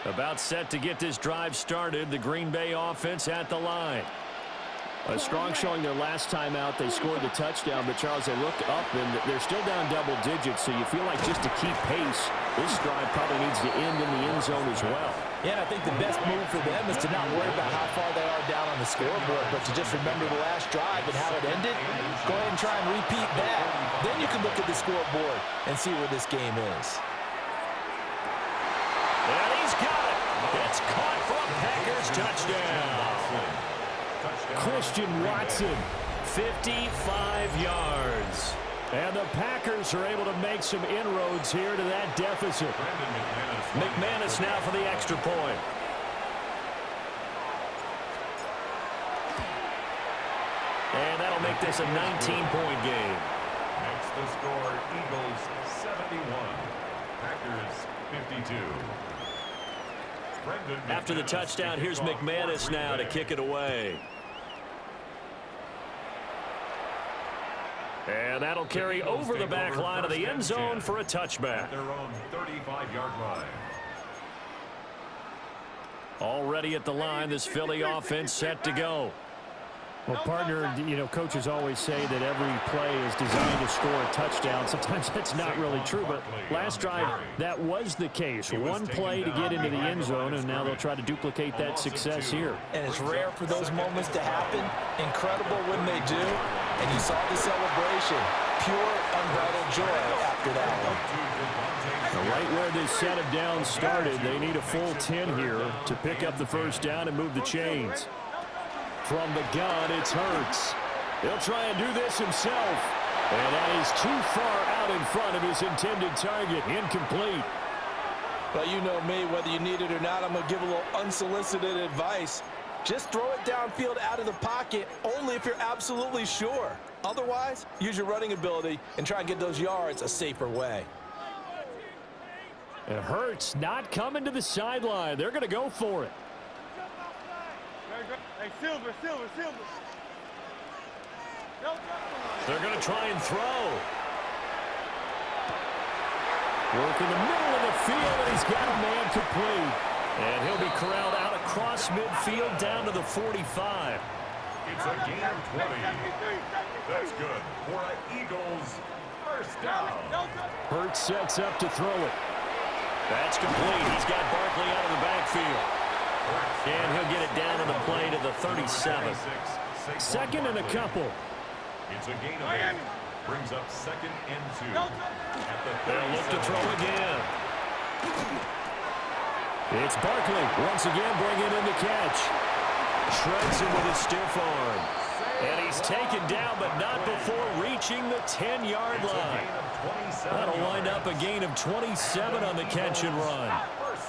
About set to get this drive started. The Green Bay offense at the line. A strong showing their last time out. They scored the touchdown, but, Charles, they looked up, and they're still down double digits, so you feel like just to keep pace, this drive probably needs to end in the end zone as well. Yeah, and I think the best move for them is to not worry about how far they are down on the scoreboard, but to just remember the last drive and how it ended. Go ahead and try and repeat that. Then you can look at the scoreboard and see where this game is. And he's got it. It's caught for a Packers touchdown. Christian Watson, 55 yards. And the Packers are able to make some inroads here to that deficit. McManus now for the extra point. And that'll make this a 19-point game. Makes the score Eagles 71, Packers 52. After the touchdown, here's McManus now to kick it away. And that'll carry over the back line of the end zone for a touchback. At their own 35-yard line. Already at the line, this Philly offense set to go. Well, partner, coaches always say that every play is designed to score a touchdown. Sometimes that's not really true, but last drive, that was the case. One play to get into the end zone, and now they'll try to duplicate that success here. And it's rare for those moments to happen. Incredible when they do. And you saw the celebration. Pure, unbridled joy after that one. Right where this set of downs started, they need a full 10 here to pick up the first down and move the chains. From the gun, it's Hurts. He'll try and do this himself. And that is too far out in front of his intended target. Incomplete. But you know me, whether you need it or not, I'm going to give a little unsolicited advice. Just throw it downfield out of the pocket only if you're absolutely sure. Otherwise, use your running ability and try and get those yards a safer way. And Hurts not coming to the sideline. They're going to go for it. Hey, Silver. They're going to try and throw. Work in the middle of the field, and he's got a man complete. And he'll be corralled out across midfield down to the 45. It's a gain of 20. That's good for an Eagles first down. Hurts sets up to throw it. That's complete. He's got Barkley out of the backfield. And he'll get it down on the play to the 37. Second and a couple. It's a gain of 8. Brings up 2nd and 2. They'll look to throw again. It's Barkley once again bringing in the catch. Shreds him with his stiff arm. And he's taken down, but not before reaching the 10-yard line. That'll wind up a gain of 27 on the catch and run.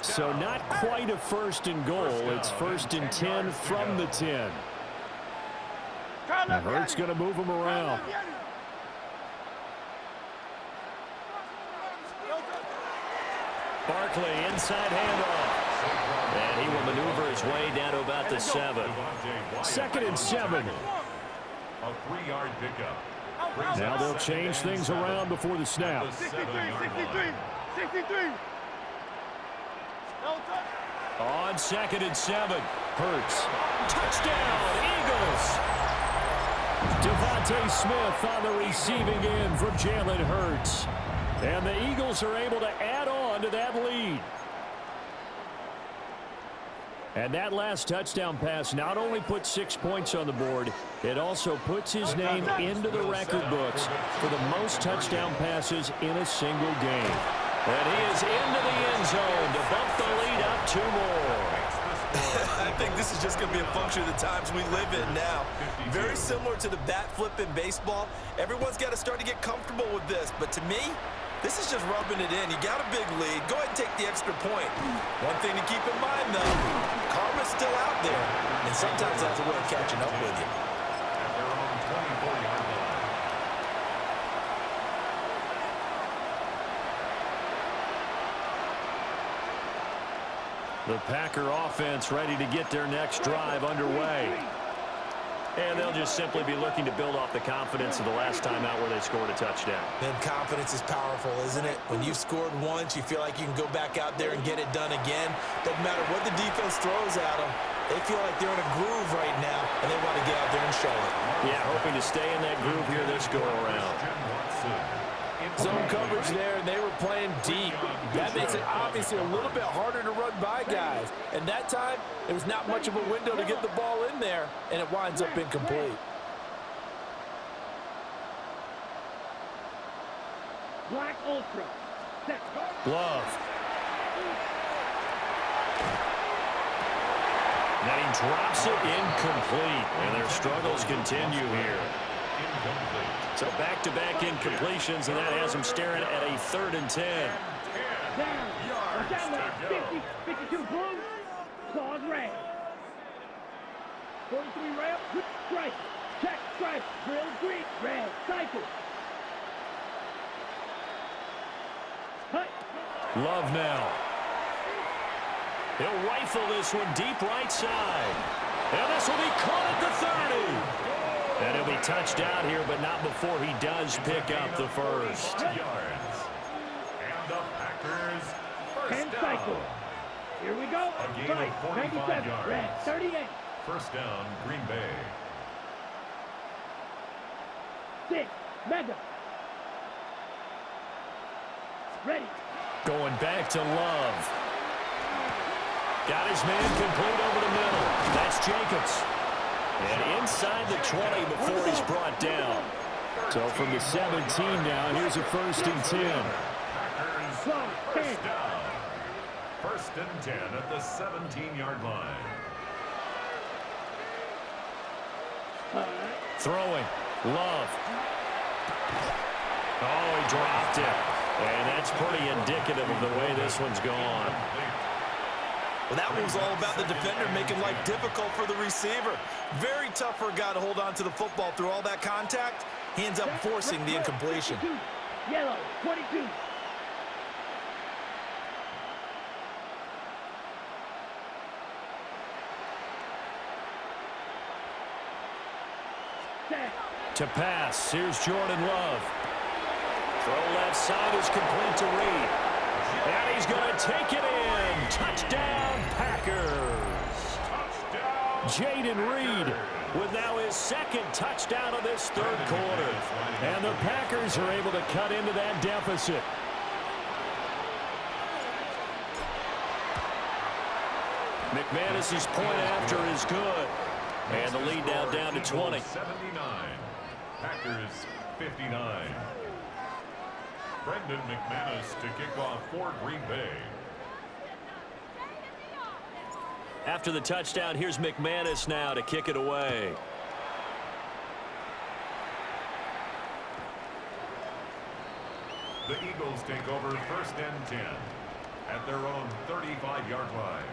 So not quite a first and goal. It's 1st and 10 from the 10. And Hurts going to move him around. Barkley inside handoff. And he will maneuver his way down to about the 7. 2nd and 7. A 3-yard pickup. Now they'll change things around before the snap. 63. On 2nd and 7. Hurts. Touchdown, Eagles. Devontae Smith on the receiving end from Jalen Hurts. And the Eagles are able to add on to that lead. And that last touchdown pass not only puts 6 points on the board, it also puts his name into the record books for the most touchdown passes in a single game. And he is into the end zone to bump the lead up 2 more. I think this is just going to be a function of the times we live in now. Very similar to the bat flip in baseball. Everyone's got to start to get comfortable with this. But to me, this is just rubbing it in. You got a big lead. Go ahead and take the extra point. One thing to keep in mind, though, karma's still out there. And sometimes that's a way of catching up with you. At their own 24-yard line. The Packer offense ready to get their next drive underway. And they'll just simply be looking to build off the confidence of the last time out where they scored a touchdown. And confidence is powerful, isn't it? When you've scored once, you feel like you can go back out there and get it done again. Doesn't matter what the defense throws at them. They feel like they're in a groove right now, and they want to get out there and show it. Yeah, hoping to stay in that groove here this go-around. Zone coverage there, and they were playing deep. That makes it obviously a little bit harder to run by guys. And that time, there was not much of a window to get the ball in there, and it winds up incomplete. Black Ultra. Set. Love. Then he drops it incomplete. And their struggles continue here. So back-to-back incompletions, and that has them staring at a 3rd and 10. Down 50, 52 blue, claws red. 43 rail, strike, check, strike, drill, green, red, cycle. Hut. Love now. He'll rifle this one deep right side. And this will be caught at the 30. And he'll be touched out here, but not before he does pick up the first. Yards. And the Packers first 10 down. cycle. Here we go. A gain Strike, of 45 97, yards. red, 38. First down, Green Bay. 6, mega. Ready. Going back to Love. Got his man complete over the middle. That's Jacobs. And inside the 20 before he's brought down. So from the 17 now, here's a 1st and 10. Packers first down. 1st and 10 at the 17-yard line. Throwing. Love. Oh, he dropped it. And that's pretty indicative of the way this one's gone. Well, that one was all about the defender making life difficult for the receiver. Very tough for a guy to hold on to the football through all that contact. He ends up forcing the incompletion. Yellow, 22. To pass, here's Jordan Love. Throw left side is complete to Reed. And he's going to take it in. Touchdown, Packers. Jaden Reed with now his 2nd touchdown of this 3rd quarter. And the Packers are able to cut into that deficit. McManus's point after is good. And the lead now down to 20. 79. Packers 59. Brendan McManus to kick off for Green Bay. After the touchdown, here's McManus now to kick it away. The Eagles take over 1st and 10 at their own 35-yard line.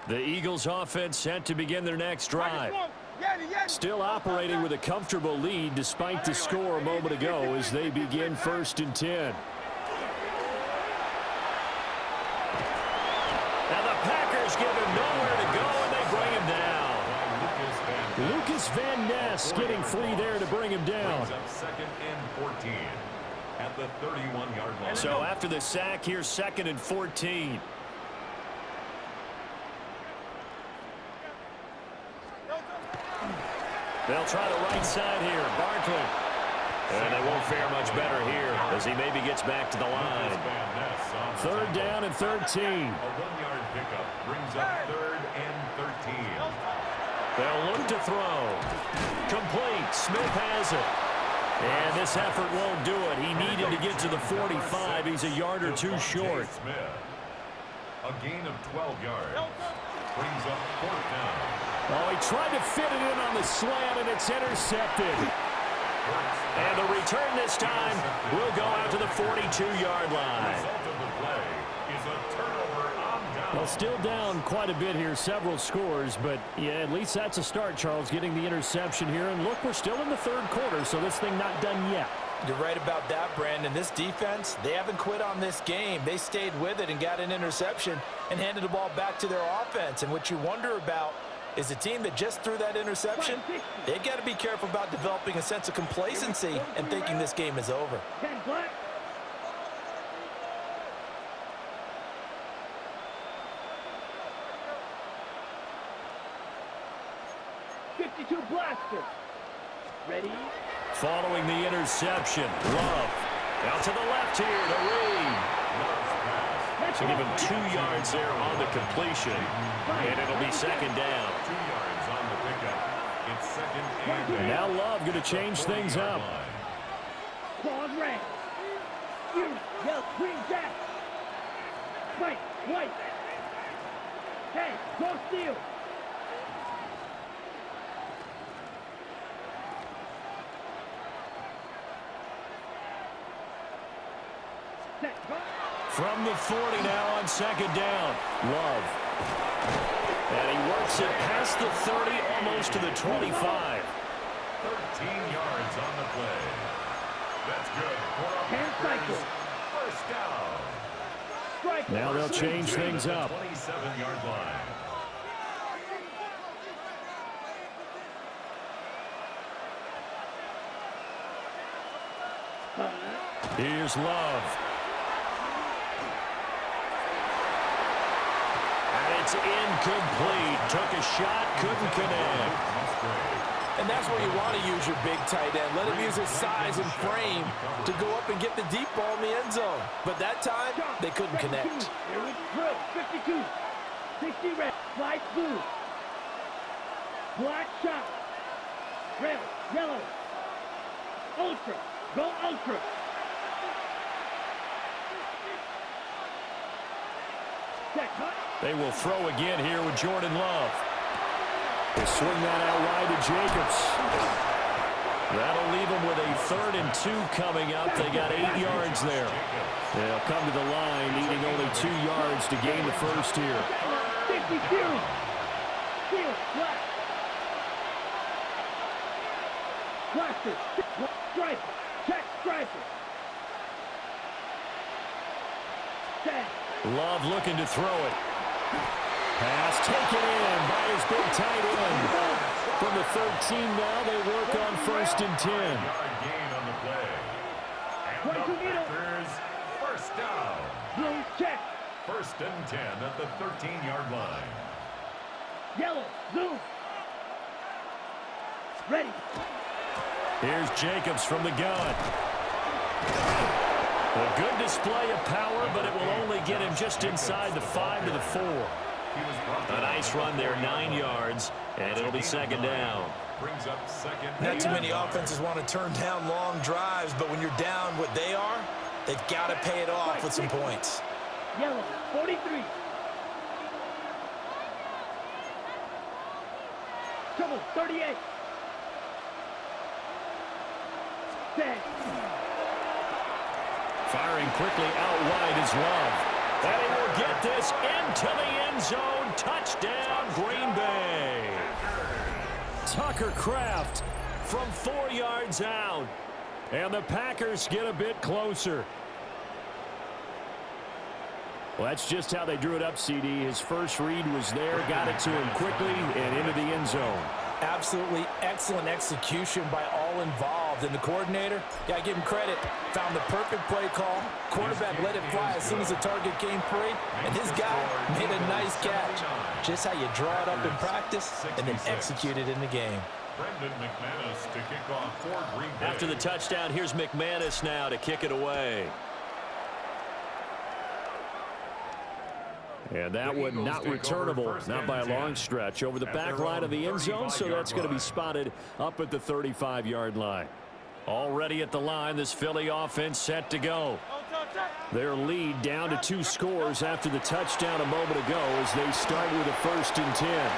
The Eagles offense set to begin their next drive. Still operating with a comfortable lead despite the score a moment ago as they begin 1st and 10. Now the Packers give him nowhere to go and they bring him down. Lucas Van Ness getting free there to bring him down. 2nd and 14 at the 31-yard line. So after the sack, here's 2nd and 14. They'll try the right side here. Barkley. And they won't fare much better here as he maybe gets back to the line. 3rd down and 13. A 1-yard pickup brings up 3rd and 13. They'll look to throw. Complete. Smith has it. And this effort won't do it. He needed to get to the 45. He's a yard or two short. Smith. A gain of 12 yards. Brings up 4th down. Oh, he tried to fit it in on the slant, and it's intercepted. And the return this time will go out to the 42-yard line. The result of the play is a turnover on down. Well, still down quite a bit here, several scores, but yeah, at least that's a start, Charles, getting the interception here. And look, we're still in the 3rd quarter, so this thing not done yet. You're right about that, Brandon. This defense, they haven't quit on this game. They stayed with it and got an interception and handed the ball back to their offense. And what you wonder about is a team that just threw that interception, they've got to be careful about developing a sense of complacency and thinking this game is over. 10 black. .52 blaster. Ready? Following the interception, Love. Out to the left here to Reed. So give him 2 yards there on the completion, and it'll be second down. 2 yards on the pickup. It's second and Now Love going to change things up. Claws red. Ears, yellow, green, jack. White, white. Hey, go steal. From the 40 now on second down. Love. And he works it past the 30, almost to the 25. 13 yards on the play. That's good. Hand cycle. First down. Strike. Now they'll change things up. 27-yard line. Here's Love. And it's incomplete. Took a shot, couldn't connect. And that's where you want to use your big tight end. Let him use his size and frame to go up and get the deep ball in the end zone. But that time, they couldn't connect. Here we go. 52. 60 red. Slide blue. Black shot. Red. Yellow. Ultra. Go ultra. Set. Cut. They will throw again here with Jordan Love. They swing that out wide to Jacobs. That'll leave them with a 3rd and 2 coming up. They got 8 yards there. They'll come to the line, needing only 2 yards to gain the first here. 50 series. Seal. Black. Blaster. Striper. Check striper. Set. Love looking to throw it. Pass taken in by his big tight end. From the 13 now, they work on 1st and 10. Yard gain on the play. And the Packers first down. Blue check. 1st and 10 at the 13-yard line. Yellow. Zoom. Ready. Here's Jacobs from the gun. A good display of power, but it will only get him just inside the 5 to the 4. A nice run there, 9 yards, and it'll be second down. Brings up second. Not too many offenses want to turn down long drives, but when you're down what they are, they've got to pay it off with some points. Yellow. 43. Trouble. 38. Set. Firing quickly out wide is Love. And he will get this into the end zone. Touchdown, Green Bay. Tucker Kraft from 4 yards out. And the Packers get a bit closer. Well, that's just how they drew it up, CD. His first read was there, got it to him quickly, and into the end zone. Absolutely excellent execution by all involved. And the coordinator, got to give him credit, found the perfect play call. Quarterback let it fly as soon as the target came free. And his guy made a nice catch. Just how you draw it up in practice and then execute it in the game. Brendan McManus to kick off for Green Bay. After the touchdown, here's McManus now to kick it away. And that one not returnable, not by a long stretch, over the back line of the end zone, so that's going to be spotted up at the 35-yard line. Already at the line, this Philly offense set to go. Their lead down to 2 scores after the touchdown a moment ago as they start with a 1st and 10. And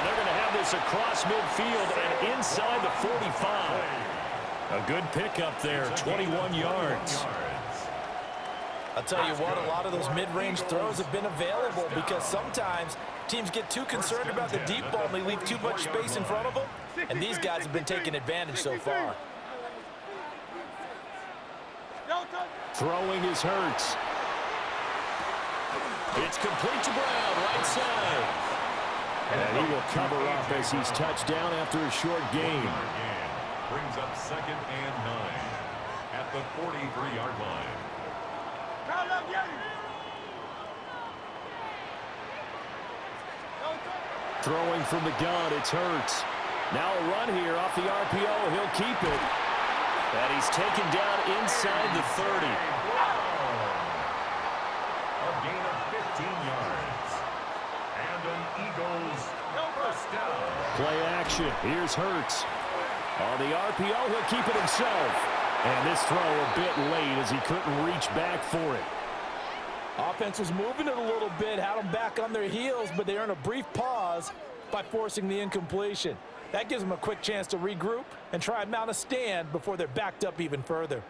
they're going to have this across midfield and inside the 45. A good pickup there, 21 yards. I'll tell you what, a lot of those mid-range throws have been available because sometimes teams get too concerned about the deep ball and they leave too much space in front of them, and these guys have been taking advantage so far. Throwing is Hurts. It's complete to Brown, right side. And he will cover up as he's touched down after a short gain. Brings up 2nd and 9 at the 43-yard line. Throwing from the gun, it's Hurts. Now a run here off the RPO. He'll keep it. And he's taken down inside the 30. A gain of 15 yards. And an Eagles first down. Play action. Here's Hurts. On the RPO, he'll keep it himself. And this throw a bit late as he couldn't reach back for it. Offense was moving it a little bit, had them back on their heels, but they earned a brief pause by forcing the incompletion. That gives them a quick chance to regroup and try and mount a stand before they're backed up even further.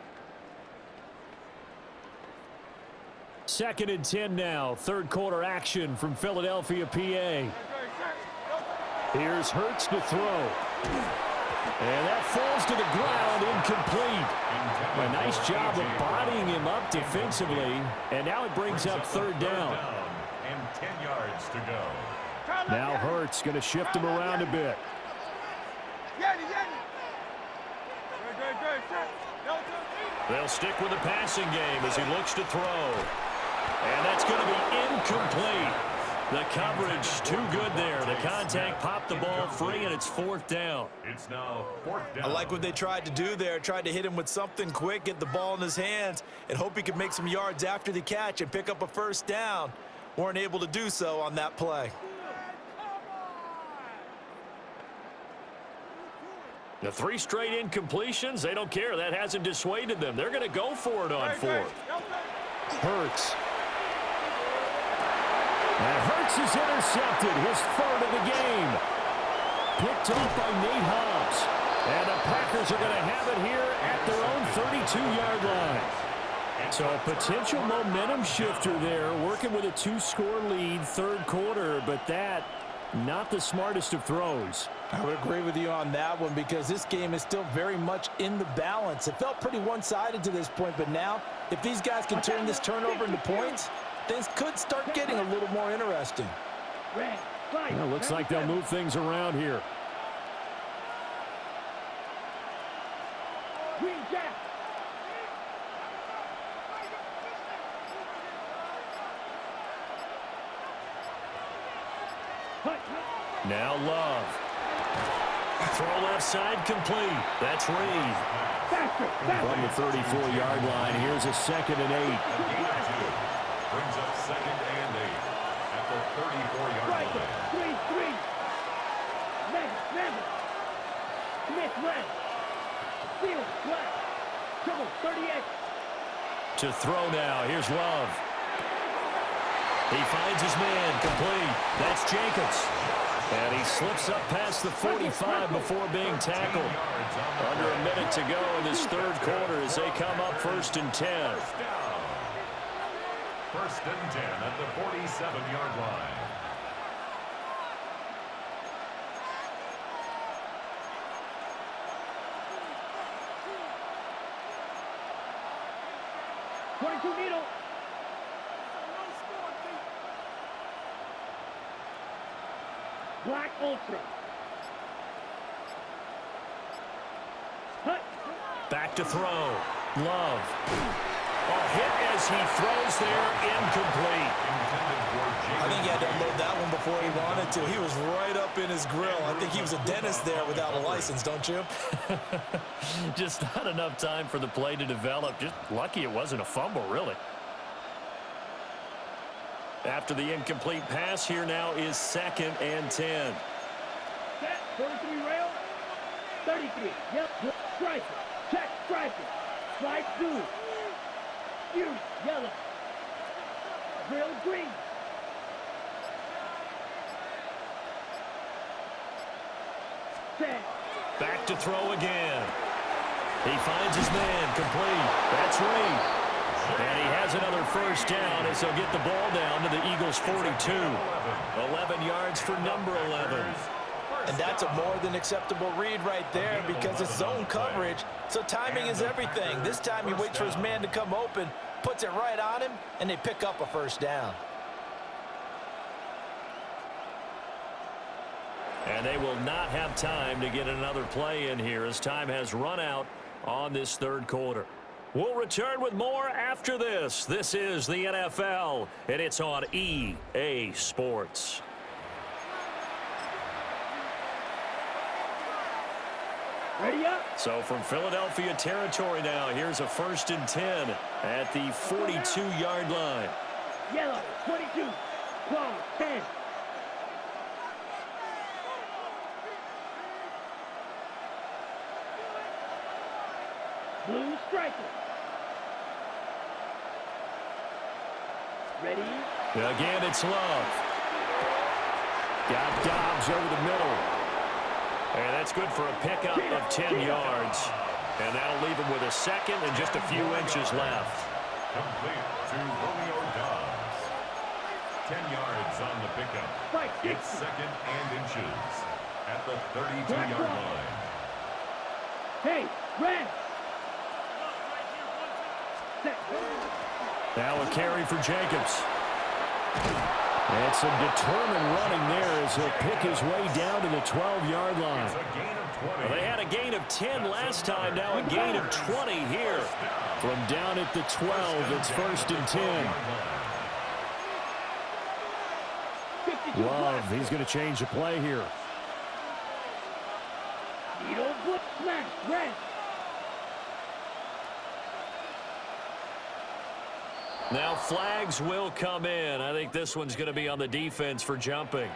2nd and 10 now. Third quarter action from Philadelphia, PA. Here's Hurts to throw. And that falls to the ground, incomplete. A nice job of bodying him up defensively. And now it brings up 3rd down. And 10 yards to go. Now Hurts going to shift him around a bit. They'll stick with the passing game as he looks to throw. And that's going to be incomplete. The coverage too good there. The contact popped the ball free, and it's 4th down. It's now 4th down. I like what they tried to do there. Tried to hit him with something quick, get the ball in his hands, and hope he could make some yards after the catch and pick up a 1st down. Weren't able to do so on that play. The 3 straight incompletions, they don't care. That hasn't dissuaded them. They're going to go for it on 4th. Hurts. And Hurts is intercepted, his 3rd of the game. Picked off by Nate Hobbs. And the Packers are going to have it here at their own 32-yard line. So a potential momentum shifter there, working with a 2-score lead, 3rd quarter, but that, not the smartest of throws. I would agree with you on that one because this game is still very much in the balance. It felt pretty one-sided to this point, but now, if these guys can turn this turnover into points, things could start getting a little more interesting. Well, looks like they'll move things around here. Now Love. Throw left side complete. That's Reed. From the 34-yard line, here's a 2nd and 8. Brings up 2nd and 8 at the 34-yard line. 3-3. Never. Smith left. Field left. Trouble 38. To throw now. Here's Love. He finds his man complete. That's Jacobs. And he slips up past the 45 before being tackled. Under a minute to go in this 3rd quarter as they come up 1st and 10. 1st and 10 at the 47-yard line. Needle. Black Ultra. Hut. Back to throw. Love. A hit as he throws there, incomplete. I think he had to unload that one before he wanted to. He was right up in his grill. I think he was a dentist there without a license, don't you? Just not enough time for the play to develop. Just lucky it wasn't a fumble, really. After the incomplete pass, here now is 2nd and 10. Set. 43 rail. 33. Yep. Striker. Check. Striker. Slide through. Fury. Yellow. Drill green. Set. Back to throw again. He finds his man complete. That's Reed. And he has another 1st down as he'll get the ball down to the Eagles' 42. 11 yards for number 11. And that's a more than acceptable read right there because it's zone coverage, so timing is everything. This time he waits for his man to come open, puts it right on him, and they pick up a first down. And they will not have time to get another play in here as time has run out on this third quarter. We'll return with more after this. This is the NFL, and it's on EA Sports. Ready up. So from Philadelphia territory now, here's a 1st and 10 at the 42-yard line. Yellow, 22. Claw, 10. Blue striker. Ready? Again, it's Love. Got Dobbs over the middle. And that's good for a pickup of 10 yards. And that'll leave him with a second and just a few inches left. Complete to Romeo Dobbs. 10 yards on the pickup. It's second and inches at the 32-yard line. Hey, red. Now a carry for Jacobs. And some determined running there as he'll pick his way down to the 12-yard line. Well, they had a gain of 10 last time, now a gain of 20 here. From down at the 12, it's 1st and 10. Love, he's going to change the play here. Needle, blitz, smash, red. Now flags will come in. I think this one's going to be on the defense for jumping.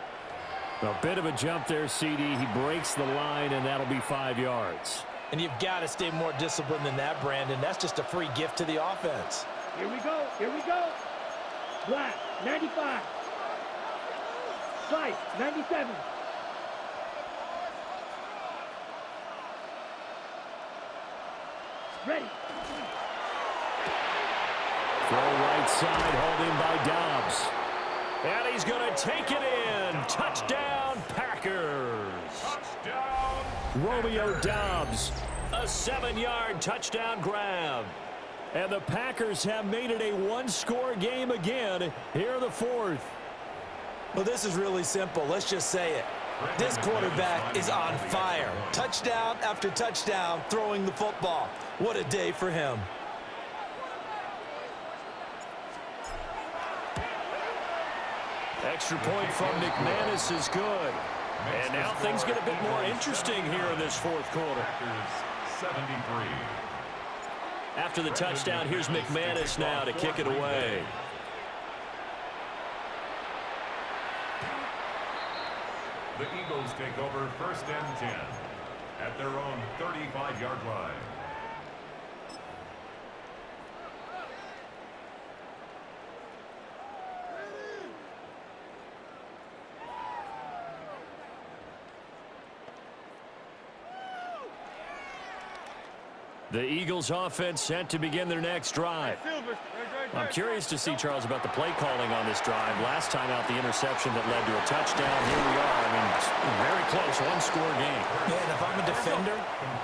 A bit of a jump there, CD. He breaks the line, and that'll be 5 yards. And you've got to stay more disciplined than that, Brandon. That's just a free gift to the offense. Here we go. Here we go. Black, 95. Slice, 97. Ready. Throw right side, hauled in by Dobbs. And he's going to take it in. Touchdown, Packers. Touchdown. Romeo Dobbs, a 7-yard touchdown grab. And the Packers have made it a one-score game again here in the fourth. Well, this is really simple. Let's just say it. This quarterback is on fire. Touchdown after touchdown throwing the football. What a day for him. Extra point from McManus is good. And now things get a bit more interesting here in this fourth quarter. 73. After the touchdown, here's McManus now to kick it away. The Eagles take over 1st and 10 at their own 35-yard line. The Eagles offense set to begin their next drive. I'm curious to see, Charles, about the play calling on this drive. Last time out, the interception that led to a touchdown. Here we are. I mean, very close, one-score game. Yeah, and if I'm a defender,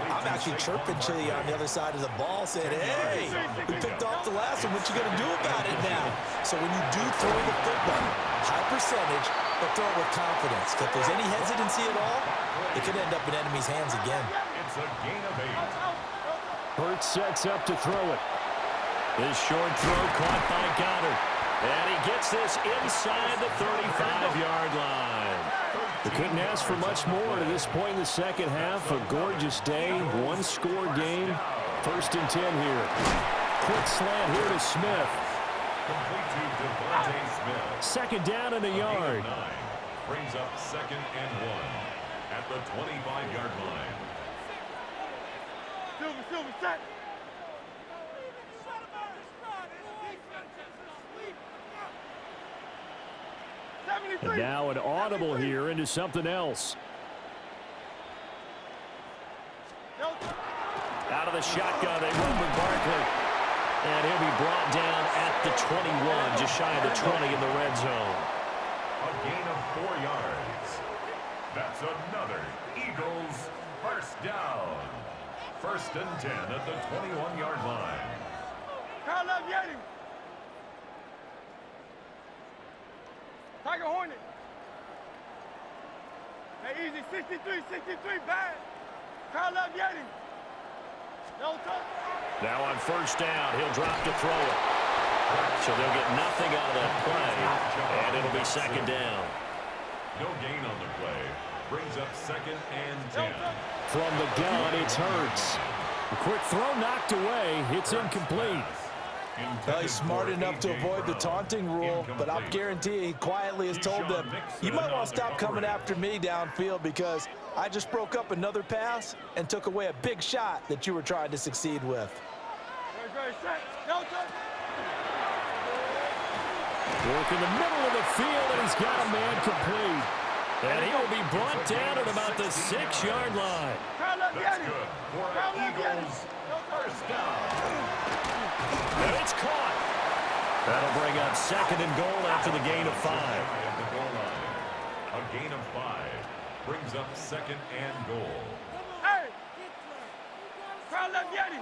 I'm actually chirping to you on the other side of the ball saying, hey, we picked off the last one. What you going to do about it now? So when you do throw the football, high percentage, but throw it with confidence. If there's any hesitancy at all, it could end up in enemy's hands again. It's a gain of 8. Hurts sets up to throw it. His short throw caught by Goddard. And he gets this inside the 35-yard line. They couldn't ask for much more to this point in the second half. A gorgeous day, one-score game. 1st and 10 here. Quick slant here to Smith. Complete to Devontae Smith. Second down in a yard. 9 brings up 2nd and 1 at the 25-yard line. Silver, set. And now an audible here into something else. Out of the shotgun, they run with Barkley. And he'll be brought down at the 21, just shy of the 20 in the red zone. A gain of 4 yards. That's another Eagles first down. 1st and 10 at the 21-yard line. Carl up, Yeti. Tiger Hornet. Hey, easy. 63, bad. Carl up, Yeti. No touch. Now on 1st down, he'll drop to throw it. So they'll get nothing out of that play, and it'll be 2nd down. No gain on the play. Brings up 2nd and 10. From the gun, it's Hurts. A quick throw knocked away. It's incomplete. Well, he's smart enough to avoid the taunting rule, but I'll guarantee he quietly has told them, you might want to stop coming after me downfield because I just broke up another pass and took away a big shot that you were trying to succeed with. Work in the middle of the field, and he's got a man complete. And he will be brought down at about the 6-yard line. That's good for Eagles first down. And it's caught. That'll bring up 2nd and goal after the gain of 5. At the goal line. A gain of 5 brings up 2nd and goal. Hey! Carl up, Yeti.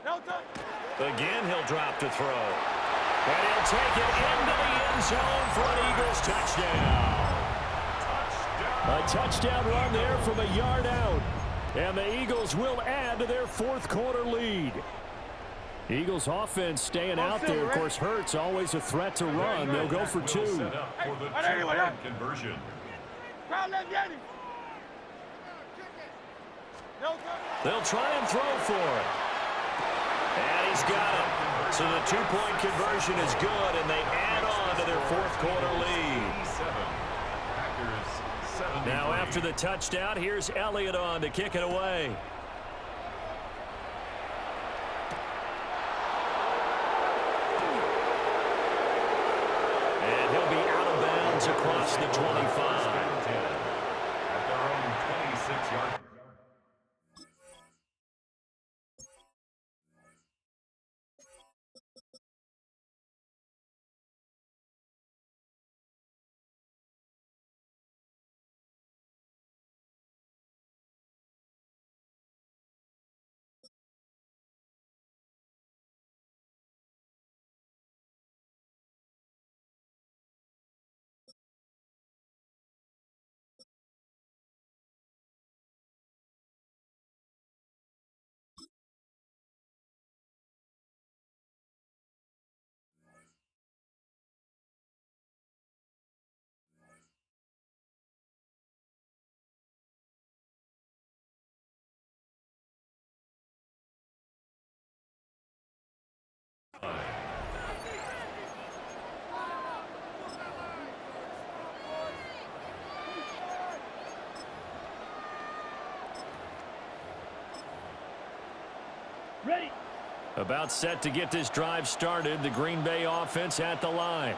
No touch. Again, he'll drop to throw. And he'll take it into the end zone for an Eagles touchdown. A touchdown run there from a yard out. And the Eagles will add to their 4th quarter lead. Eagles offense staying out there. Of course, Hurts always a threat to run. They'll go for 2. Set up for the 2-point conversion. They'll try and throw for it. And he's got it. So the 2-point conversion is good, and they add on to their 4th quarter lead. Now after the touchdown, here's Elliott on to kick it away. And he'll be out of bounds across the 25. At their own 26-yard. Ready. About set to get this drive started. The Green Bay offense at the line.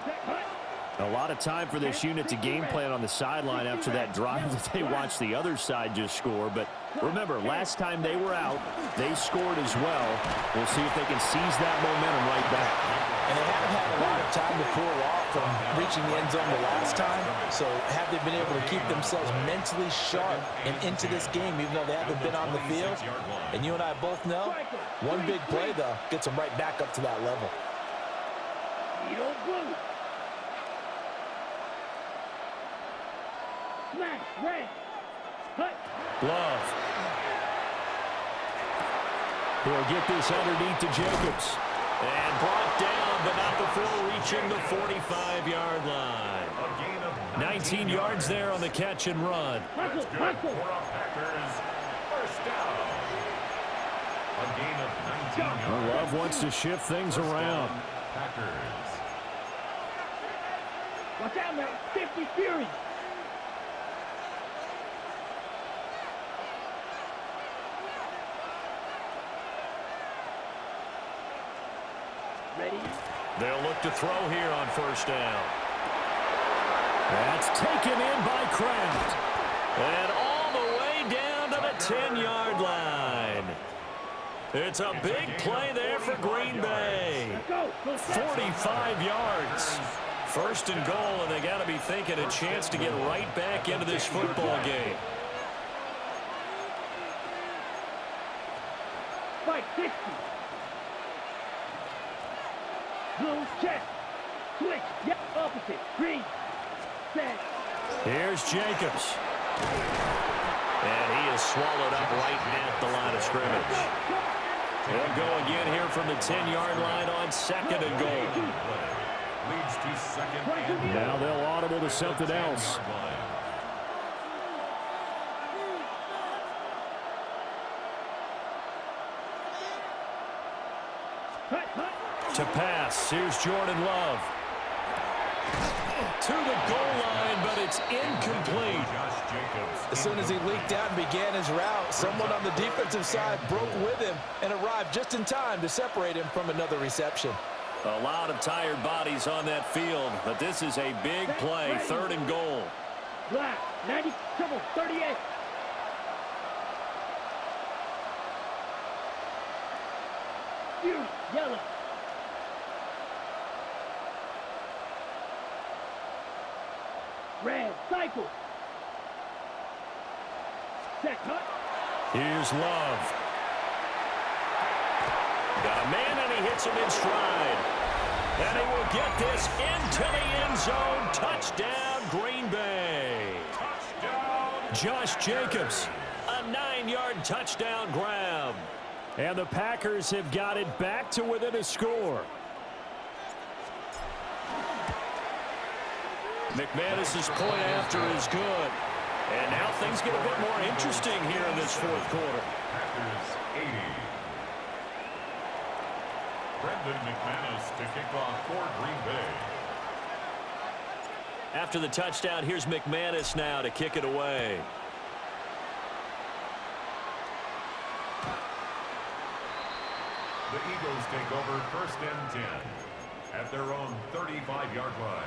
A lot of time for this unit to game plan on the sideline after that drive that they watched the other side just score. But remember, last time they were out, they scored as well. We'll see if they can seize that momentum right back. And they haven't had a lot of time to cool off from reaching the end zone the last time. So have they been able to keep themselves mentally sharp and into this game, even though they haven't been on the field? And you and I both know, one big play, though, gets them right back up to that level. Smash, red. Cut. Love. He'll get this underneath to Jacobs. And brought down, but not before reaching the 45-yard line. 19 yards there on the catch and run. That's good for a Packers first down. A gain of 19 yards. Love wants to shift things around. Packers. Watch out now. 50 Fury. Ready? They'll look to throw here on first down. That's taken in by Kraft. And all the way down to the 10-yard line. It's a big play there for Green Bay. 45 yards. First and goal, and they got to be thinking a chance to get right back into this football game. Fight 60. Blue check. Switch. Yep, opposite. Green. Set. Here's Jacobs. And he is swallowed up right at the line of scrimmage. They'll go again here from the 10-yard line on second and goal. Leads to second and Now they'll audible to something else. To pass, here's Jordan Love. To the goal line, but it's incomplete. As soon as he leaked out and began his route, someone on the defensive side broke with him and arrived just in time to separate him from another reception. A lot of tired bodies on that field, but this is a big play, third and goal. Black. 90. Triple. 38. Yellow. Red. Cycle. Set. Cut. Here's Love. Got a man, and he hits him in stride. And he will get this into the end zone. Touchdown, Green Bay. Josh Jacobs, a 9-yard touchdown grab. And the Packers have got it back to within a score. McManus's point after is good. And now things get a bit more interesting here in this fourth quarter. Packers 80. Brendan McManus to kick off for Green Bay. After the touchdown, here's McManus now to kick it away. The Eagles take over first and 10 at their own 35-yard line.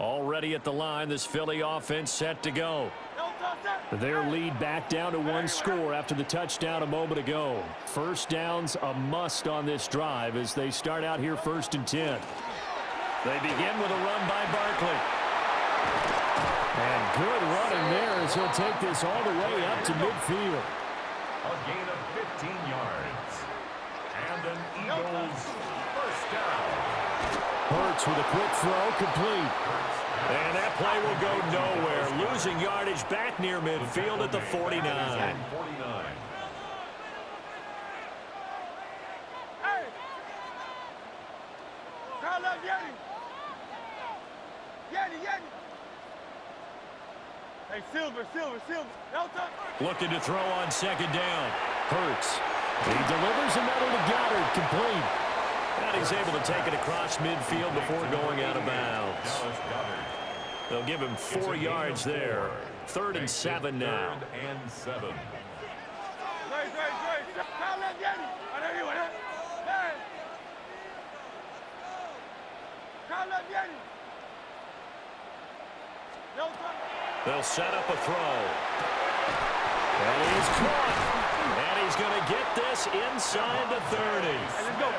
Already at the line, this Philly offense set to go. Their lead back down to one score after the touchdown a moment ago. First down's a must on this drive as they start out here first and 10. They begin with a run by Barkley. And good running there as he'll take this all the way up to midfield. A gain of 15 yards. And an Eagles first down. Hurts with a quick throw, complete. And that play will go nowhere. Losing yardage back near midfield at the 49. Hey! Call up Yeti! Yeti! Hey, Silver! No touch! Looking to throw on second down. Hurts. He delivers another to Goddard, complete. And he's able to take it across midfield before going out of bounds. They'll give him 4 yards there. 3rd and 7 now. 3rd and 7. Great! Call up Yeti! I know you want it. Hey! Call up Yeti! No touch! They'll set up a throw. And he's caught. And he's going to get this inside the 30. Hey, let's go.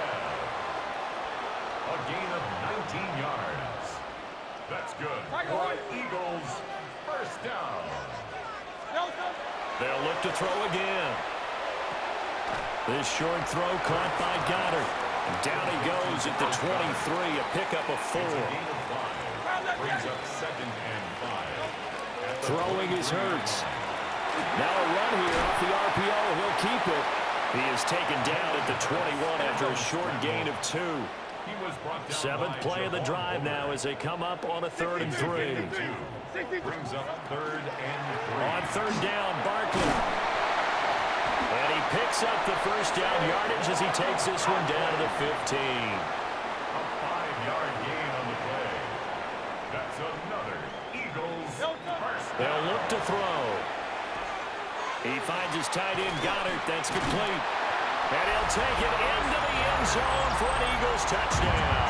A gain of 19 yards. That's good for Eagles first down. No touch! They'll look to throw again. This short throw caught by Goddard. Down he goes at the 23, a pickup of 4. Gain of 5. Brings up 2nd and 5. Throwing is Hurts. Now a run here off the RPO. He'll keep it. He is taken down at the 21 after a short gain of 2. Seventh play of the drive now as they come up on a 3rd and 3. Brings up 3rd and 3. On 3rd down, Barkley. And he picks up the first down yardage as he takes this one down to the 15. A 5-yard gain on the play. That's another Eagles first down. They'll look to throw. He finds his tight end, Goddard. That's complete. And he'll take it into the end zone for an Eagles touchdown.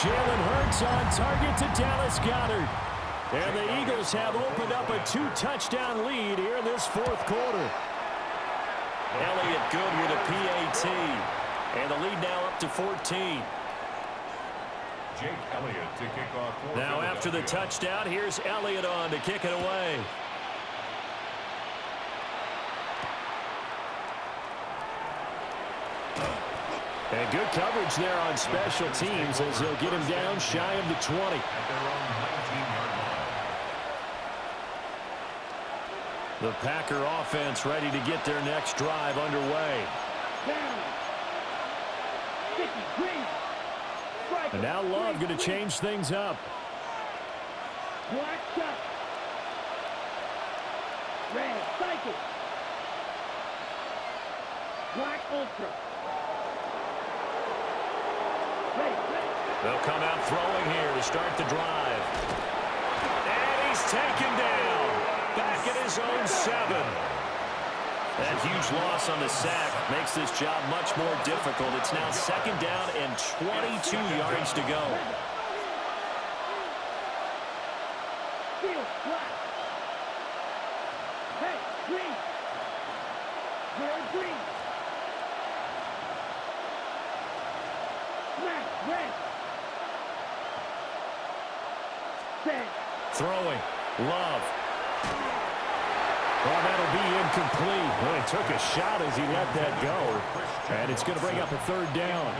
Jalen Hurts on target to Dallas Goedert. And the Eagles have opened up a 2-touchdown lead here in this fourth quarter. Elliott good with a PAT. And the lead now up to 14. Jake Elliott to kick off. Now after the touchdown, here's Elliott on to kick it away. And good coverage there on special teams as they'll get him down shy of the 20. At their own 19-yard line. The Packer offense ready to get their next drive underway. And now Love going to change things up. Black shot. Red cycle. Black ultra. They'll come out throwing here to start the drive. And he's taken down. Back at his own 7. That huge loss on the sack makes this job much more difficult. It's now 2nd down and 22 yards to go. Field black. Hey, green. Red green. Black red. Set. Throwing. Love. Well, that'll be incomplete. Well, he took a shot as he let that go. And it's going to bring up a 3rd down.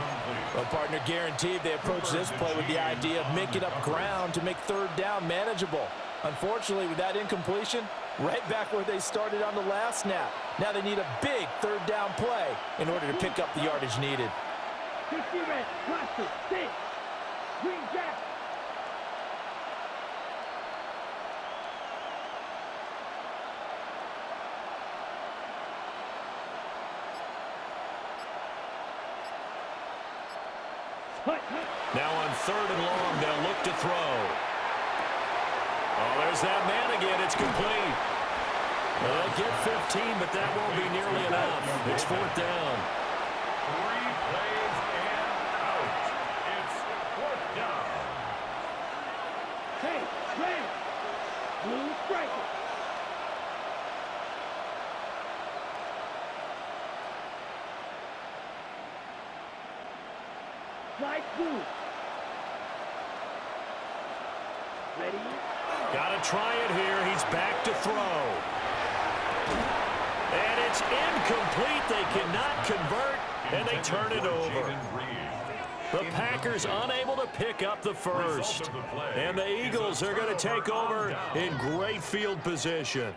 Well, partner, guaranteed they approach this play with the idea of making up ground to make 3rd down manageable. Unfortunately, with that incompletion, right back where they started on the last snap. Now they need a big 3rd down play in order to pick up the yardage needed. 50 red, cluster, 6. Green jack. Now on 3rd and long, they'll look to throw. Oh, there's that man again. It's complete. Well, they'll get 15, but that won't be nearly enough. It's 4th down. 3 plays and out. It's 4th down. Hey, red. Blue striker. Light blue. Ready? Got to try it here. He's back to throw. And it's incomplete. They cannot convert, and they turn it over. The Packers unable to pick up the first. And the Eagles are going to take over in great field position.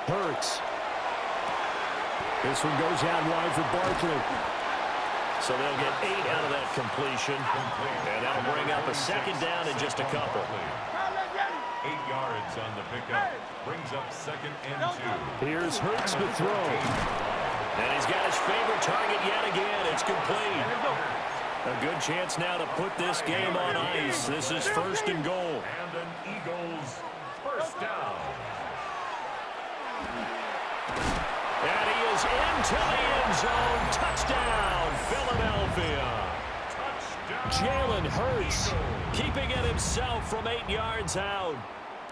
Hurts. This one goes out wide for Barkley. So they'll get 8 out of that completion. And that'll bring up a 2nd down in just a couple. 8 yards on the pickup. Brings up 2nd and 2. Here's Hurts to throw. And he's got his favorite target yet again. It's complete. A good chance now to put this game on ice. This is 1st and goal. And an Eagles 1st down. And he is into the end zone. Touchdown, Philadelphia. Touchdown. Jalen Hurts keeping it himself from 8 yards out.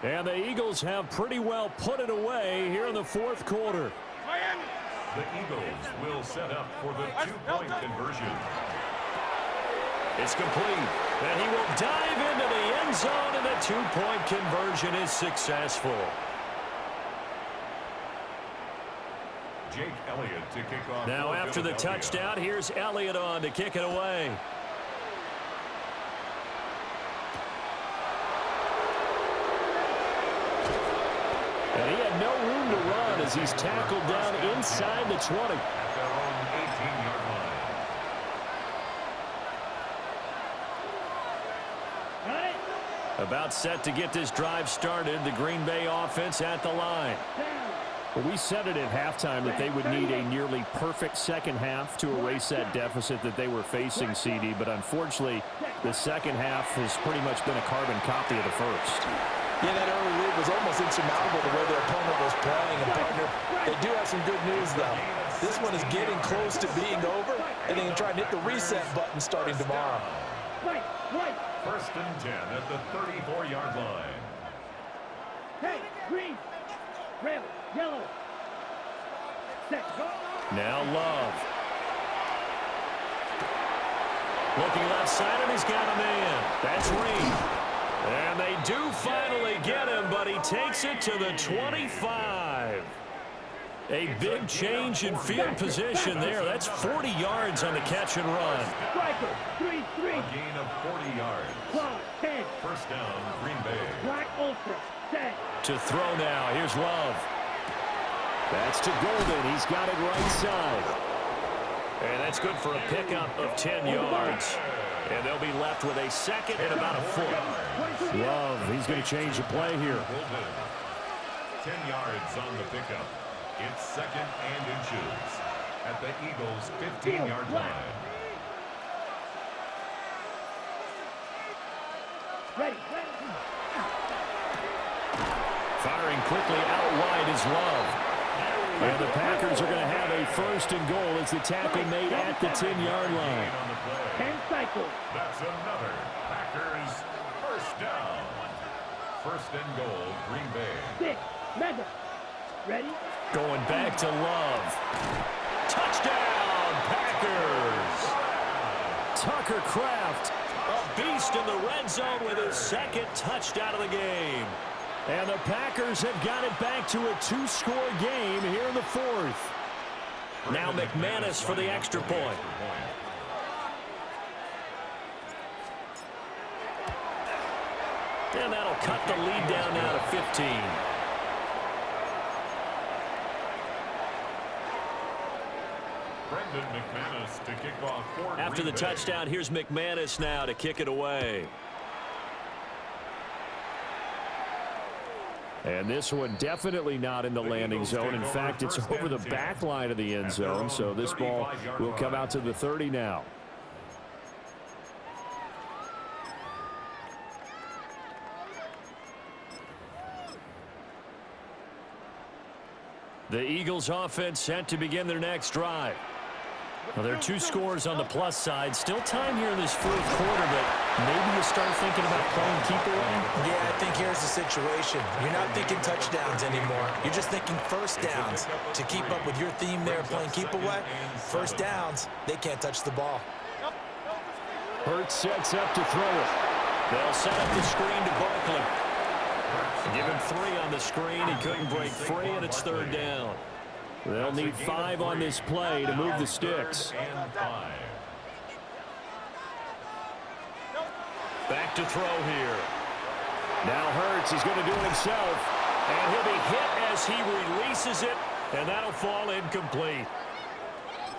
And the Eagles have pretty well put it away here in the 4th quarter. The Eagles will set up for the 2-point conversion. It's complete. And he will dive into the end zone, and the 2-point conversion is successful. Jake Elliott to kick off. Now after the touchdown, here's Elliott on to kick it away. And he had no room to run as he's tackled down inside the 20. At their own 18-yard line. About set to get this drive started. The Green Bay offense at the line. Well, we said it at halftime that they would need a nearly perfect second half to erase that deficit that they were facing, CD. But unfortunately, the second half has pretty much been a carbon copy of the first. Yeah, that early lead was almost insurmountable the way their opponent was playing. And, partner, they do have some good news, though. This one is getting close to being over, and they can try and hit the reset button starting tomorrow. First and 10 at the 34-yard line. Hey, green, red, yellow. Set, go. Now Love. Looking left side, and he's got a man. That's Reed. And they do finally get him, but he takes it to the 25. A big change in field position there. That's 40 yards on the catch and run. Striker, 3-3. A gain of 40 yards. Clock, 10. First down, Green Bay. Black Ultra, set. To throw now. Here's Love. That's to Golden. He's got it right side. And that's good for a pickup of 10 yards. And they'll be left with a second and about a foot. Love, he's going to change the play here. 10 yards on the pickup. It's second and inches at the Eagles' 15-yard line. Ready. Firing quickly out wide is Love. And the Packers are going to have a first and goal as the tackle made at the 10-yard line. 10 cycles. That's another Packers first down. First and goal, Green Bay. 6, Mega. Ready? Going back to Love. Touchdown, Packers! Tucker Kraft, a beast in the red zone with his second touchdown of the game. And the Packers have got it back to a 2-score game here in the fourth. Now McManus for the extra point. And that'll cut the lead down now to 15. McManus to kick off for After the touchdown, here's McManus now to kick it away. And this one definitely not in the landing zone. In fact, it's over the back line of the end zone, so this ball will come out to the 30 now. The Eagles offense set to begin their next drive. Well, there are 2 scores on the plus side. Still time here in this fourth quarter, but maybe you start thinking about playing keep away. Yeah, I think here's the situation. You're not thinking touchdowns anymore. You're just thinking first downs. To keep up with your theme there, playing keep away, first downs, they can't touch the ball. Hurts sets up to throw it. They'll set up the screen to Barkley. Give him 3 on the screen. He couldn't break free, and it's third down. They'll need 5 on this play to move the sticks. Back to throw here. Now Hurts is going to do it himself. And he'll be hit as he releases it, and that'll fall incomplete.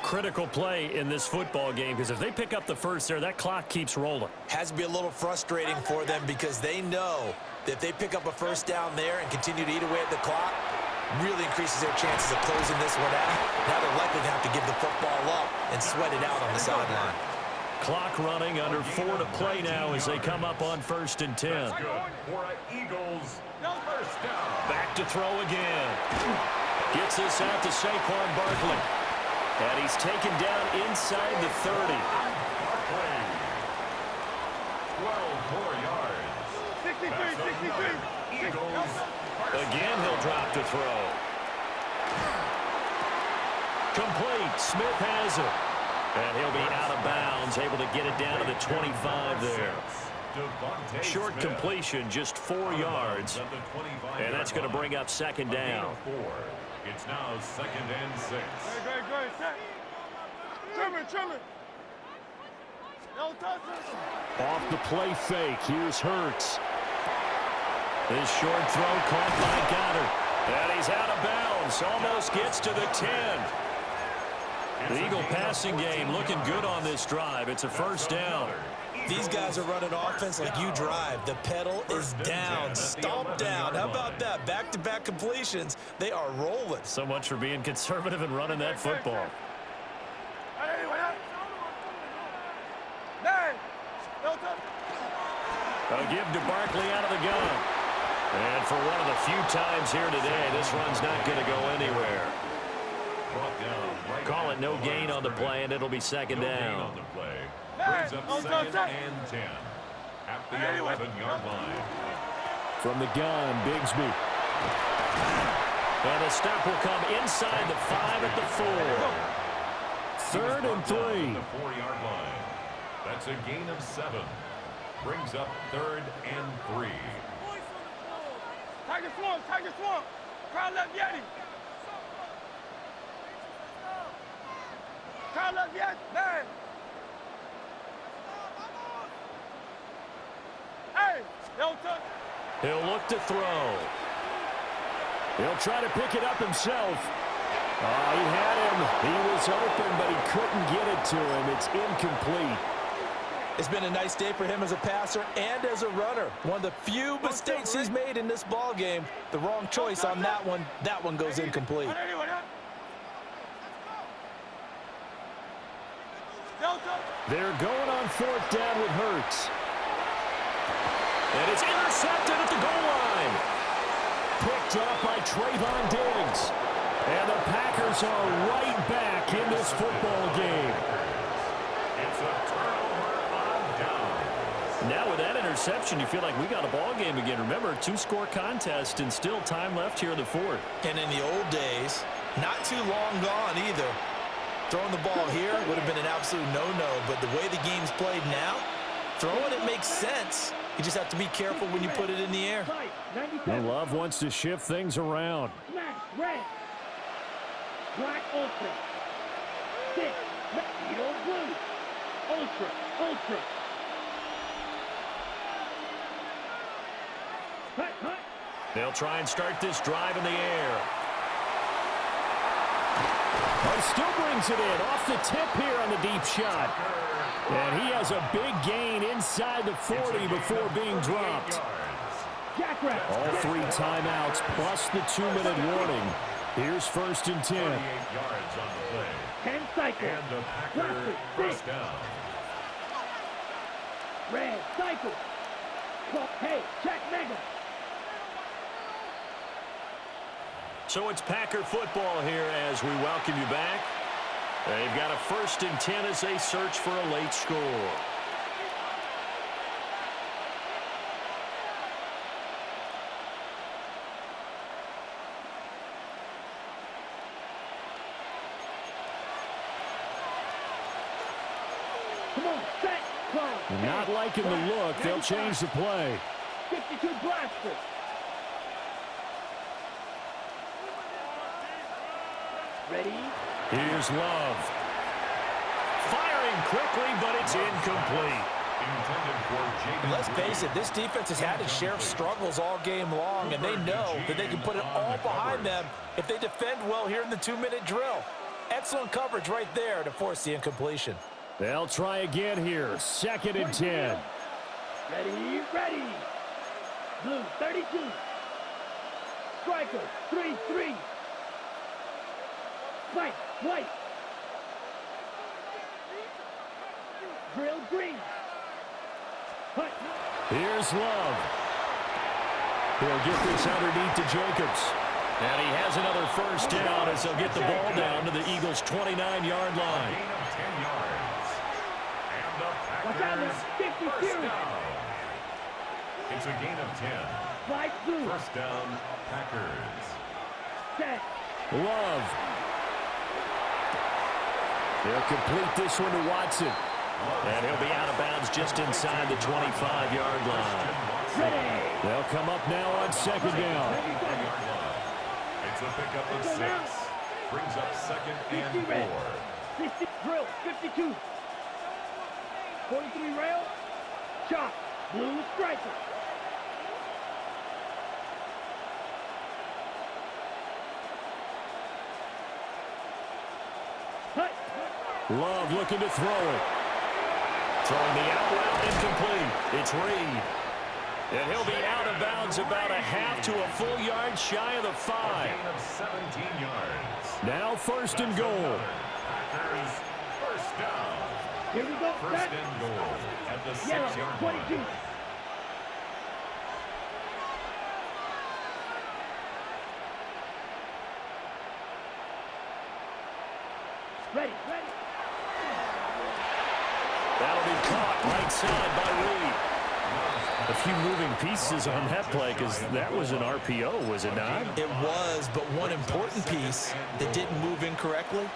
Critical play in this football game, because if they pick up the first there, that clock keeps rolling. Has to be a little frustrating for them because they know that if they pick up a first down there and continue to eat away at the clock, really increases their chances of closing this one out. Now they're likely to have to give the football up and sweat it out on the sideline. Clock running, under 4 to play now as they come up on first and 10. That's good for an Eagles first down. Back to throw again. Gets this out to Saquon Barkley. And he's taken down inside the 30. Barkley. 12 more yards. 63. Eagles. Again, he'll drop to throw. Complete. Smith has it. And he'll be out of bounds, able to get it down to the 25 there. Short completion, just 4 yards. And that's going to bring up second down. It's now second and 6. Great. Set. Trim it. No touch. Off the play fake. Here's Hurts. This short throw caught by Goddard. And he's out of bounds. Almost gets to the 10. The Eagle passing game looking good on this drive. It's a first down. These guys are running offense like you drive. The pedal is down, stomp down. How about that? Back-to-back completions. They are rolling. So much for being conservative and running that football. A give to Barkley out of the gun. And for one of the few times here today, this run's not going to go anywhere. Call it no gain on the play, and it'll be second down. Brings up second and 10 at the 11-yard line. From the gun, Bigsby. And the stop will come inside the 5 at the 4. 3rd and 3. The 4-yard line. That's a gain of 7. Brings up 3rd and 3. Tiger swamp. Crowd left Yeti. Crowd left Yeti. Man. Hey, don't touch. He'll look to throw. He'll try to pick it up himself. Oh, he had him. He was open, but he couldn't get it to him. It's incomplete. It's been a nice day for him as a passer and as a runner. One of the few mistakes he's made in this ball game. The wrong choice on that one. That one goes incomplete. They're going on 4th down with Hurts. And it's intercepted at the goal line. Picked up by Trayvon Diggs. And the Packers are right back in this football game. It's a turnover on down. Now with that interception, you feel like we got a ball game again. Remember, 2-score contest and still time left here in the 4th. And in the old days, not too long gone either. Throwing the ball here would have been an absolute no-no, but the way the game's played now, throwing it makes sense. You just have to be careful when you put it in the air. And Love wants to shift things around. Smash, red. Black, ultra. 6, yellow, blue. Ultra. Hut. They'll try and start this drive in the air. He still brings it in off the tip here on the deep shot. And he has a big gain inside the 40 before being dropped. All 3 timeouts plus the 2-minute warning. Here's 1st and 10. 28 yards on the play. 10 cycle. And the Packer first down. Red, cycle. Hey, check mega. So it's Packer football here as we welcome you back. They've got a 1st and 10 as they search for a late score. Come on, set, close. Not liking the look. They'll change the play. 52 blaster. Ready? Here's Love. Firing quickly, but it's incomplete. Let's face it, this defense has had its share of struggles all game long, and they know that they can put it all behind them if they defend well here in the 2-minute drill. Excellent coverage right there to force the incompletion. They'll try again here. 2nd and 10. Ready. Blue, 32. Striker, 3-3. White. Drill, green. Hut. Here's Love. He'll get this underneath to Jacobs. And he has another 1st down as they'll get the ball down to the Eagles' 29-yard line. Gain of 10 yards. And the Watch out, Packers 52. first down. It's a gain of 10. White, blue. First down, Packers. Set. Love. They'll complete this one to Watson. And he'll be out of bounds just inside the 25-yard line. They'll come up now on 2nd down. It's a pickup of 6. Brings up 2nd and 4. 60 drill, 52. 43 rail. Chop. Blue striker. Love looking to throw it. Throwing the out route incomplete. It's Reed. And he'll be out of bounds about a half to a full yard shy of the 5. Gain of 17 yards. Now 1st and goal. Packers first down. Here we go. First and goal at the 6-yard Yellow, line. 22. Ready. That'll be caught right side by Reed. A few moving pieces on that play because that was an RPO, was it not? It was, but one important piece that didn't move incorrectly,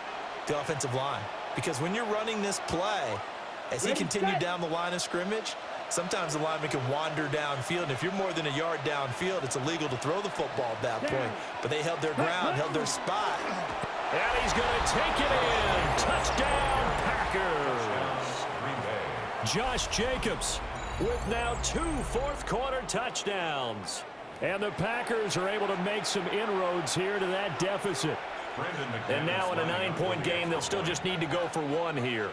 the offensive line. Because when you're running this play, as he continued down the line of scrimmage, sometimes the lineman can wander downfield. And if you're more than a yard downfield, it's illegal to throw the football at that point. But they held their ground, held their spot. And he's going to take it in. Touchdown, Packers. Josh Jacobs with now 2 fourth-quarter touchdowns. And the Packers are able to make some inroads here to that deficit. And now in a 9-point game, they'll still just need to go for 1 here.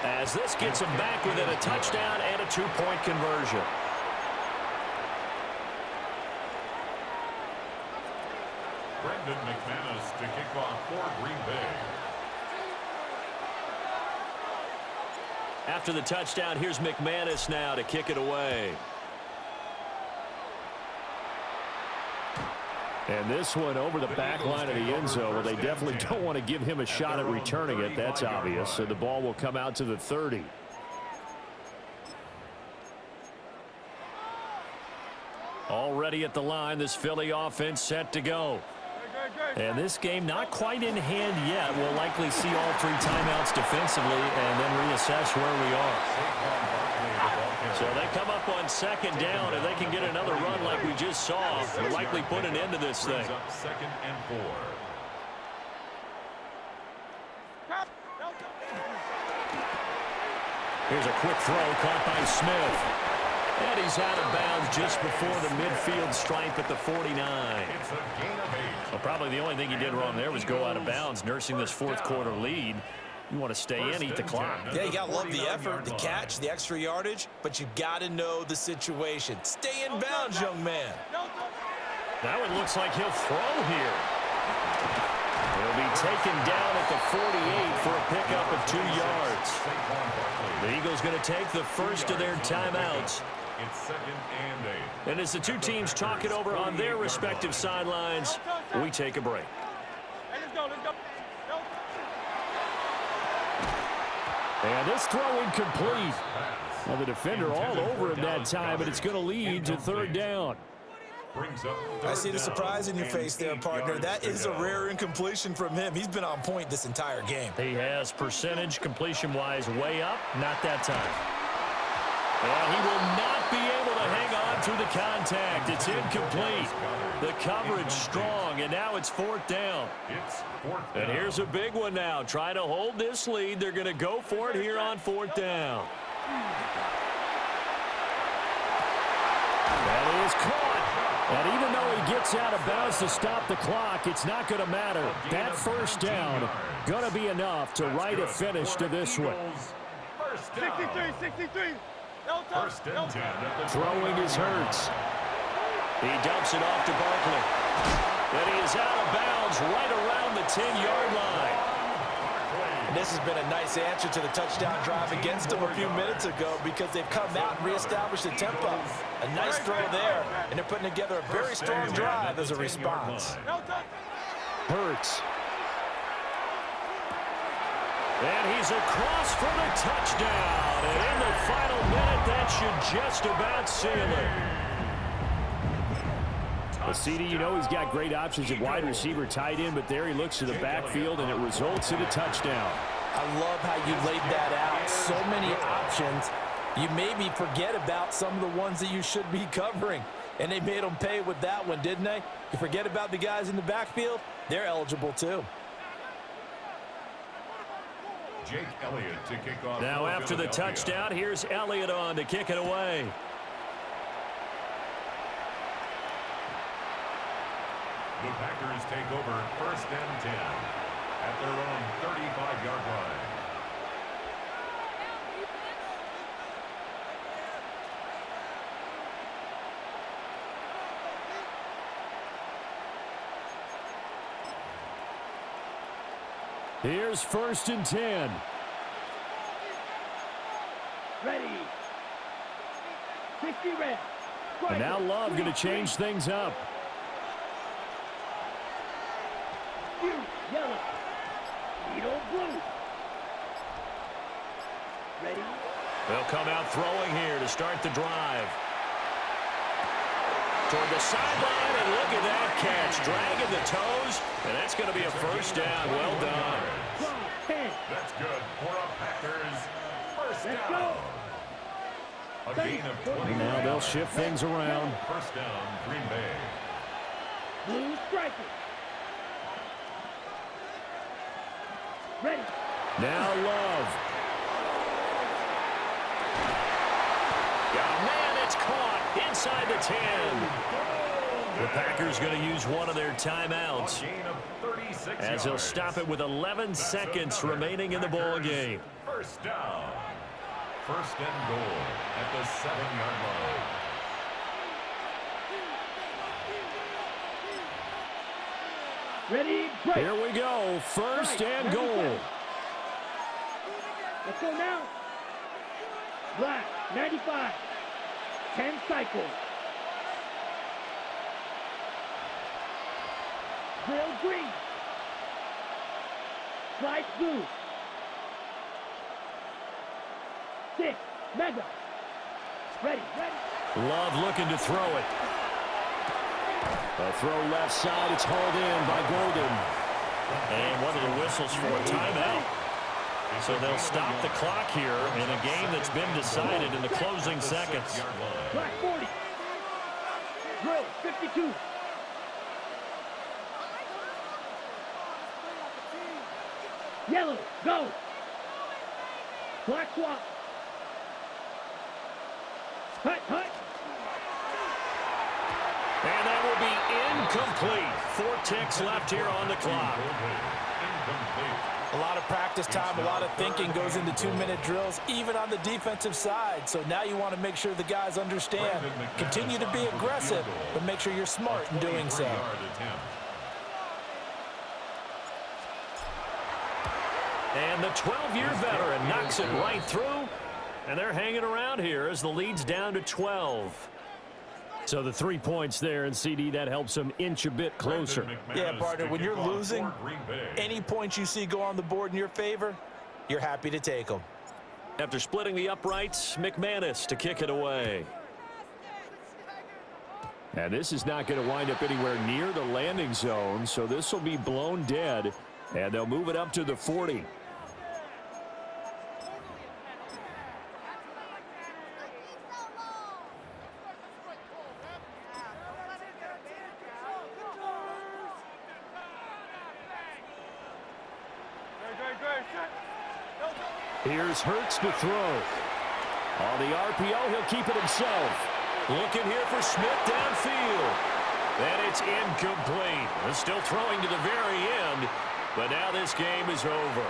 As this gets them back within a touchdown and a 2-point conversion. Brendan McManus to kick off for Green Bay. After the touchdown, here's McManus now to kick it away. And this one over the back line of the end zone. Well, they definitely don't want to give him a shot at returning it. That's obvious. So the ball will come out to the 30. Already at the line, this Philly offense set to go. And this game not quite in hand yet. We'll likely see all 3 timeouts defensively and then reassess where we are. So they come up on 2nd down, and they can get another run like we just saw. They'll likely put an end to this thing. Up 2nd and 4. Here's a quick throw caught by Smith. And he's out of bounds just before the midfield stripe at the 49. It's a gain of 8. Well, probably the only thing he did wrong there was go out of bounds, nursing this 4th-quarter lead. You want to stay in, eat the clock. Yeah, you got to love the effort, the catch, the extra yardage, but you got to know the situation. Stay in bounds, young man. Now it looks like he'll throw here. He'll be taken down at the 48 for a pickup of 2 yards. The Eagles going to take the first of their timeouts. It's 2nd and 8. And as the 2 teams talk it over on their respective sidelines, we take a break. And this throw incomplete. Well, the defender all over him that time, but it's going to lead to 3rd down. I see the surprise in your face there, partner. That is a rare incompletion from him. He's been on point this entire game. He has percentage completion-wise way up. Not that time. And he will not be able to hang on through the contact. It's incomplete. The coverage strong, and now it's 4th down. It's 4th down. And here's a big one now. Try to hold this lead. They're going to go for it here on 4th down. That is caught. And even though he gets out of bounds to stop the clock, it's not going to matter. That 1st down going to be enough to write a finish to this one. 63. First and 10. Throwing is Hurts. He dumps it off to Barkley. And he is out of bounds right around the 10-yard line. And this has been a nice answer to the touchdown drive against them a few minutes ago because they've come out and reestablished the tempo. A nice throw there, and they're putting together a very strong drive as a response. Hurts. And he's across for the touchdown. And in the final minute, that should just about seal it. Well, CD, you know he's got great options at wide receiver, tight end, but there he looks to the backfield, and it results in a touchdown. I love how you laid that out. So many options. You maybe forget about some of the ones that you should be covering. And they made them pay with that one, didn't they? You forget about the guys in the backfield, they're eligible too. Jake Elliott to kick off. Now after the touchdown, here's Elliott on to kick it away. The Packers take over 1st and 10 at their own 35-yard line. Here's 1st and 10. Ready. 60 red. And now Love going to change things up. Yellow. Needle blue. Ready. They'll come out throwing here to start the drive. Toward the sideline, and look at that catch. Dragging the toes, and that's going to be a 1st down. Well done. That's good for a Packers 1st down. A gain of 20. Now they'll shift things around. 1st down, Green Bay. Blue striker. Ready. Now Love. Got a man that's caught inside the 10. The Packers going to use one of their timeouts, as they'll stop it with 11 seconds remaining in the ball game. 1st down. 1st and goal at the 7-yard line. Ready. Break. Here we go. 1st and goal. Let's go now. Black. 95. 10 cycles. Drill green. Slice blue. 6. Mega. Ready. Love looking to throw it. A throw left side. It's hauled in by Golden. And one of the whistles for a timeout. So they'll stop the clock here in a game that's been decided in the closing seconds. Black 40. Drill 52. Yellow, go. Black swap. Hut. And that will be incomplete. 4 ticks left here on the clock. A lot of practice time, a lot of thinking goes into 2-minute drills, even on the defensive side. So now you want to make sure the guys understand. Continue to be aggressive, but make sure you're smart in doing so. And the 12-year veteran knocks it right through. And they're hanging around here as the lead's down to 12. So the 3 points there, and CD, that helps them inch a bit closer. Yeah, partner, when you're losing, any points you see go on the board in your favor, you're happy to take them. After splitting the uprights, McManus to kick it away. And this is not going to wind up anywhere near the landing zone, so this will be blown dead, and they'll move it up to the 40. Here's Hurts to throw. On the RPO, he'll keep it himself. Looking here for Smith downfield. And it's incomplete. They're still throwing to the very end, but now this game is over.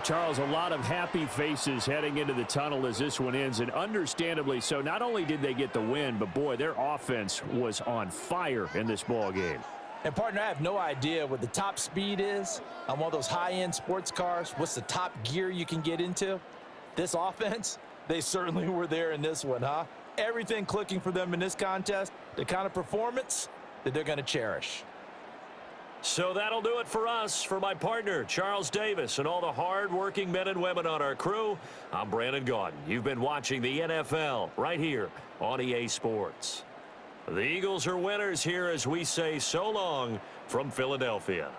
Charles, a lot of happy faces heading into the tunnel as this one ends, and understandably so. Not only did they get the win, but boy, their offense was on fire in this ball game. And, partner, I have no idea what the top speed is on one of those high-end sports cars. What's the top gear you can get into? This offense, they certainly were there in this one, huh? Everything clicking for them in this contest, the kind of performance that they're going to cherish. So that'll do it for us. For my partner, Charles Davis, and all the hard-working men and women on our crew, I'm Brandon Gaudin. You've been watching the NFL right here on EA Sports. The Eagles are winners here as we say so long from Philadelphia.